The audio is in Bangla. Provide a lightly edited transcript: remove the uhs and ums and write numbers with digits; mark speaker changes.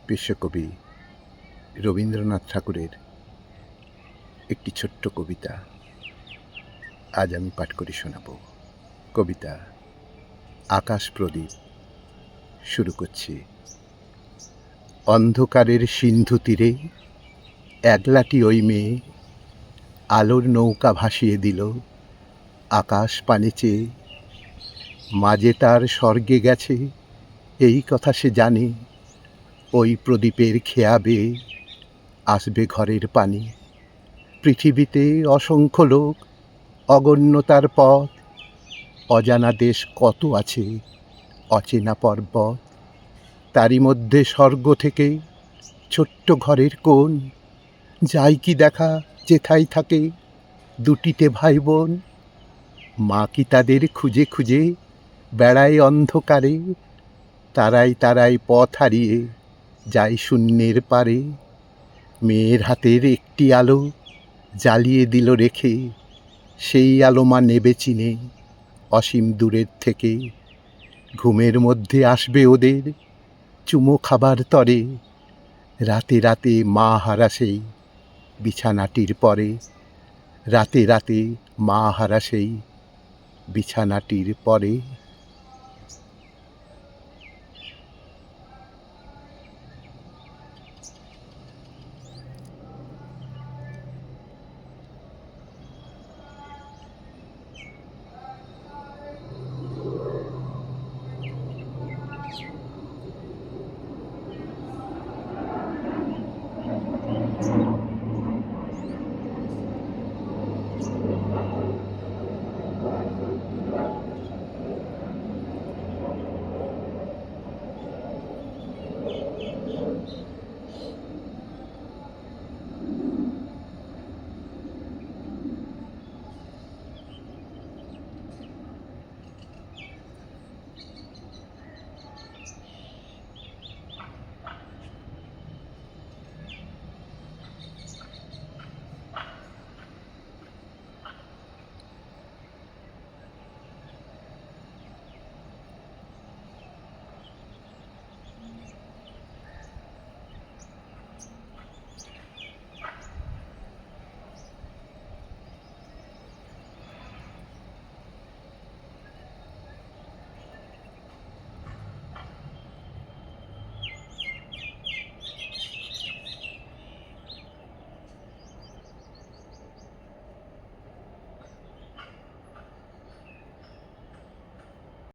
Speaker 1: বিশ্বকবি রবীন্দ্রনাথ ঠাকুরের একটি ছোট্ট কবিতা আজ আমি পাঠ করে শোনাব। কবিতা আকাশ প্রদীপ। শুরু করছি। অন্ধকারের সিন্ধু তীরে একলাটি ওই মেয়ে আলোর নৌকা ভাসিয়ে দিল আকাশ পানে চেয়ে। মাঝে তার স্বর্গে গেছে এই কথা সে জানে, ওই প্রদীপের খেয়া বেয়ে আসবে ঘরের পানি। পৃথিবীতে অসংখ্য লোক, অগণ্য তার পথ, অজানা দেশ কত আছে, অচেনা পর্বত। তারই মধ্যে স্বর্গ থেকে ছোট্ট ঘরের কোণ, যাই কি দেখা যেথায় থাকে দুটিতে ভাই বোন। মা কি তাদের খুঁজে খুঁজে বেড়ায় অন্ধকারে, তারাই তারাই পথ হারিয়ে যায় শূন্যের পারে। মেয়ের হাতের একটি আলো জ্বালিয়ে দিল রেখে, সেই আলো মা নেবে চিনে অসীম দূরের থেকে। ঘুমের মধ্যে আসবে ওদের চুমো খাবার তরে, রাতে রাতে মা হারা সেই বিছানাটির পরে। রাতে রাতে মা হারা সেই বিছানাটির পরে।